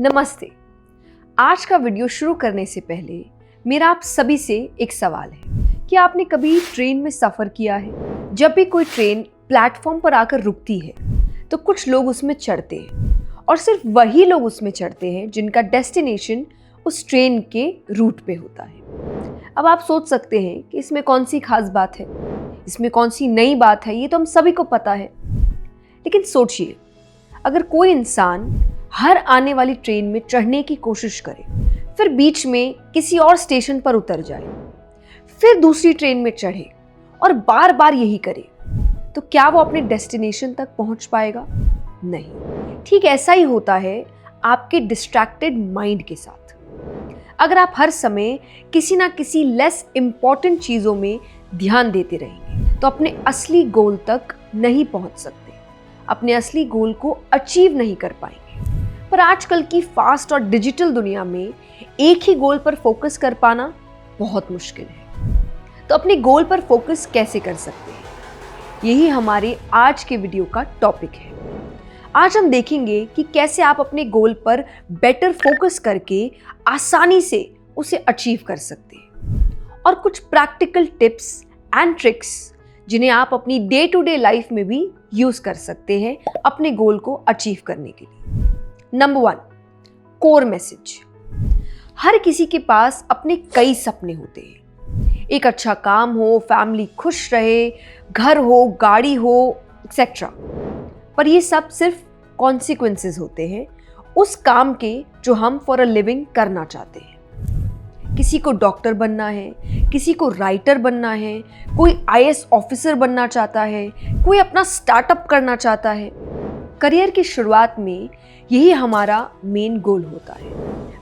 नमस्ते। आज का वीडियो शुरू करने से पहले मेरा आप सभी से एक सवाल है कि आपने कभी ट्रेन में सफ़र किया है? जब भी कोई ट्रेन प्लेटफॉर्म पर आकर रुकती है तो कुछ लोग उसमें चढ़ते हैं और सिर्फ वही लोग उसमें चढ़ते हैं जिनका डेस्टिनेशन उस ट्रेन के रूट पे होता है। अब आप सोच सकते हैं कि इसमें कौन सी खास बात है, इसमें कौन सी नई बात है, ये तो हम सभी को पता है। लेकिन सोचिए, अगर कोई इंसान हर आने वाली ट्रेन में चढ़ने की कोशिश करे, फिर बीच में किसी और स्टेशन पर उतर जाए, फिर दूसरी ट्रेन में चढ़े और बार बार यही करे, तो क्या वो अपने डेस्टिनेशन तक पहुंच पाएगा? नहीं। ठीक ऐसा ही होता है आपके डिस्ट्रैक्टेड माइंड के साथ। अगर आप हर समय किसी ना किसी लेस इंपॉर्टेंट चीज़ों में ध्यान देते रहेंगे तो अपने असली गोल तक नहीं पहुंच सकते, अपने असली गोल को अचीव नहीं कर पाएंगे। पर आजकल की फास्ट और डिजिटल दुनिया में एक ही गोल पर फोकस कर पाना बहुत मुश्किल है। तो अपने गोल पर फोकस कैसे कर सकते हैं, यही हमारे आज के वीडियो का टॉपिक है। आज हम देखेंगे कि कैसे आप अपने गोल पर बेटर फोकस करके आसानी से उसे अचीव कर सकते हैं और कुछ प्रैक्टिकल टिप्स एंड ट्रिक्स जिन्हें आप अपनी डे टू डे लाइफ में भी यूज कर सकते हैं अपने गोल को अचीव करने के लिए। Number 1, core message. हर किसी के पास अपने कई सपने होते हैं। एक अच्छा काम हो, फैमिली खुश रहे, घर हो, गाड़ी हो, एक्सेट्रा। पर ये सब सिर्फ कॉन्सिक्वेंसेस होते हैं उस काम के जो हम फॉर अ लिविंग करना चाहते हैं। किसी को डॉक्टर बनना है, किसी को राइटर बनना है, कोई आईएएस ऑफिसर बनना चाहता है, कोई अपना स्टार्टअप करना चाहता है। करियर की शुरुआत में यही हमारा मेन गोल होता है,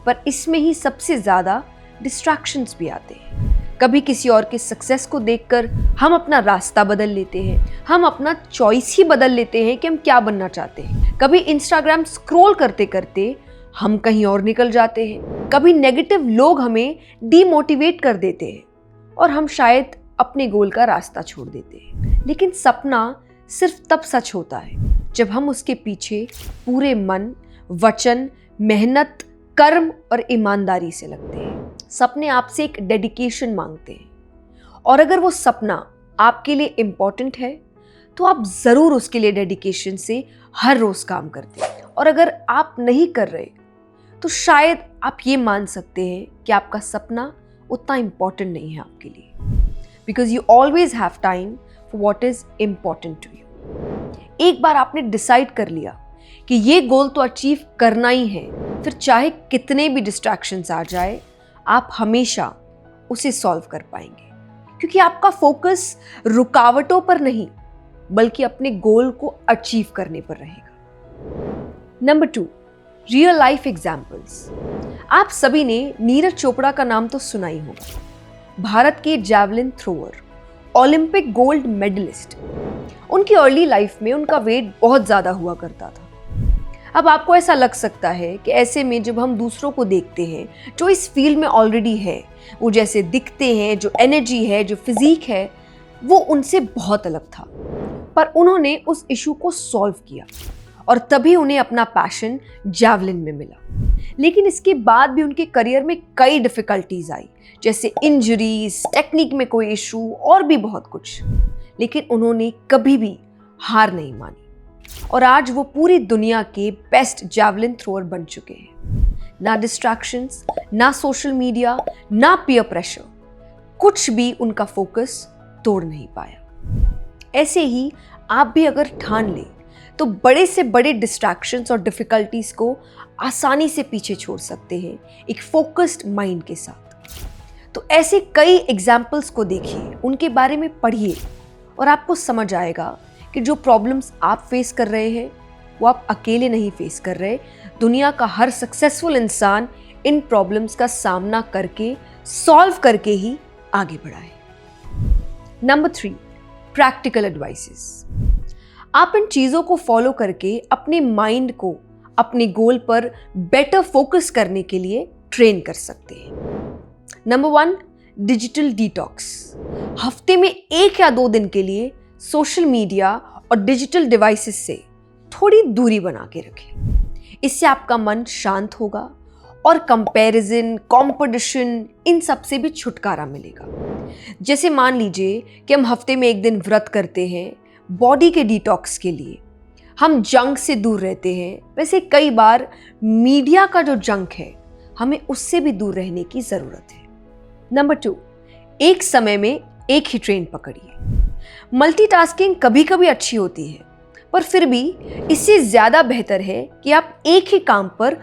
पर इसमें ही सबसे ज़्यादा डिस्ट्रैक्शंस भी आते हैं। कभी किसी और के सक्सेस को देखकर हम अपना रास्ता बदल लेते हैं, हम अपना चॉइस ही बदल लेते हैं कि हम क्या बनना चाहते हैं। कभी इंस्टाग्राम स्क्रॉल करते करते हम कहीं और निकल जाते हैं। कभी नेगेटिव लोग हमें डीमोटिवेट कर देते हैं और हम शायद अपने गोल का रास्ता छोड़ देते हैं। लेकिन सपना सिर्फ तब सच होता है जब हम उसके पीछे पूरे मन, वचन, मेहनत, कर्म और ईमानदारी से लगते हैं। सपने आपसे एक डेडिकेशन मांगते हैं और अगर वो सपना आपके लिए इम्पॉर्टेंट है तो आप ज़रूर उसके लिए डेडिकेशन से हर रोज़ काम करते हैं। और अगर आप नहीं कर रहे तो शायद आप ये मान सकते हैं कि आपका सपना उतना इम्पॉर्टेंट नहीं है आपके लिए, because you always have time for what is important to you. एक बार आपने डिसाइड कर लिया कि ये गोल तो अचीव करना ही है, फिर चाहे कितने भी डिस्ट्रैक्शंस आ जाए आप हमेशा उसे सॉल्व कर पाएंगे, क्योंकि आपका फोकस रुकावटों पर नहीं बल्कि अपने गोल को अचीव करने पर रहेगा। Number 2, real life examples. आप सभी ने नीरज चोपड़ा का नाम तो सुना ही होगा। भारत के javelin thrower, Olympic gold medallist. उनकी अर्ली लाइफ में उनका वेट बहुत ज़्यादा हुआ करता था। अब आपको ऐसा लग सकता है कि ऐसे में जब हम दूसरों को देखते हैं जो इस फील्ड में ऑलरेडी है, वो जैसे दिखते हैं, जो एनर्जी है, जो फिजिक है, वो उनसे बहुत अलग था। पर उन्होंने उस इशू को सॉल्व किया और तभी उन्हें अपना पैशन जैवलिन में मिला। लेकिन इसके बाद भी उनके करियर में कई डिफ़िकल्टीज आई, जैसे इंजरीज, टेक्निक में कोई इशू और भी बहुत कुछ। लेकिन उन्होंने कभी भी हार नहीं मानी और आज वो पूरी दुनिया के बेस्ट जैवलिन थ्रोअर बन चुके हैं। ना डिस्ट्रैक्शंस, ना सोशल मीडिया, ना पीयर प्रेशर, कुछ भी उनका फोकस तोड़ नहीं पाया। ऐसे ही आप भी अगर ठान लें तो बड़े से बड़े डिस्ट्रैक्शंस और डिफ़िकल्टीज को आसानी से पीछे छोड़ सकते हैं एक फोकस्ड माइंड के साथ। तो ऐसे कई एग्जाम्पल्स को देखिए, उनके बारे में पढ़िए और आपको समझ आएगा कि जो प्रॉब्लम्स आप फेस कर रहे हैं वो आप अकेले नहीं फेस कर रहे। दुनिया का हर सक्सेसफुल इंसान इन प्रॉब्लम्स का सामना करके, सॉल्व करके ही आगे बढ़ा है। Number 3, practical advices. आप इन चीज़ों को फॉलो करके अपने माइंड को अपने गोल पर बेटर फोकस करने के लिए ट्रेन कर सकते हैं। Number 1, digital detox. हफ्ते में 1 या 2 दिन के लिए सोशल मीडिया और डिजिटल डिवाइसेस से थोड़ी दूरी बना के रखें। इससे आपका मन शांत होगा और कंपैरिजन, कंपटीशन, इन सब से भी छुटकारा मिलेगा। जैसे मान लीजिए कि हम हफ्ते में एक दिन व्रत करते हैं बॉडी के डिटॉक्स के लिए, हम जंक से दूर रहते हैं, वैसे कई बार मीडिया का जो जंक है हमें उससे भी दूर रहने की ज़रूरत है। नंबर 2, एक समय में एक ही ट्रेन पकड़िए। मल्टीटास्किंग कभी कभी अच्छी होती है, पर फिर भी इससे ज़्यादा बेहतर है कि आप एक ही काम पर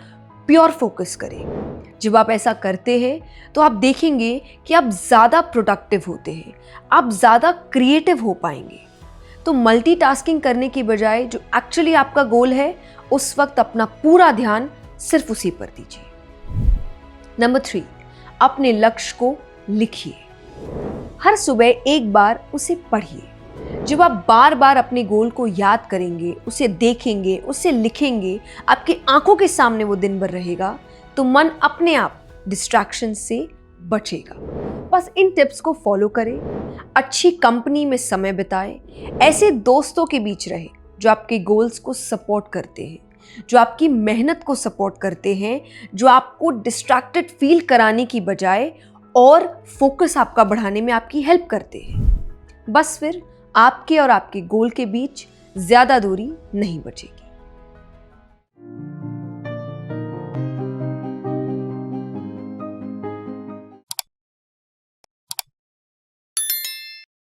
प्योर फोकस करें। जब आप ऐसा करते हैं तो आप देखेंगे कि आप ज़्यादा प्रोडक्टिव होते हैं, आप ज़्यादा क्रिएटिव हो पाएंगे। तो मल्टीटास्किंग करने की बजाय जो एक्चुअली आपका गोल है, उस वक्त अपना पूरा ध्यान सिर्फ उसी पर दीजिए। नंबर 3, अपने लक्ष्य को लिखिए। हर सुबह एक बार उसे पढ़िए। जब आप बार बार अपने गोल को याद करेंगे, उसे देखेंगे, उसे लिखेंगे, आपकी आंखों के सामने वो दिन भर रहेगा, तो मन अपने आप डिस्ट्रैक्शन से बचेगा। बस इन टिप्स को फॉलो करें, अच्छी कंपनी में समय बिताएं, ऐसे दोस्तों के बीच रहें जो आपके गोल्स को सपोर्ट करते हैं, जो आपकी मेहनत को सपोर्ट करते हैं, जो आपको डिस्ट्रैक्टेड फील कराने की बजाय और फोकस आपका बढ़ाने में आपकी हेल्प करते हैं। बस फिर आपके और आपके गोल के बीच ज़्यादा दूरी नहीं बचेगी।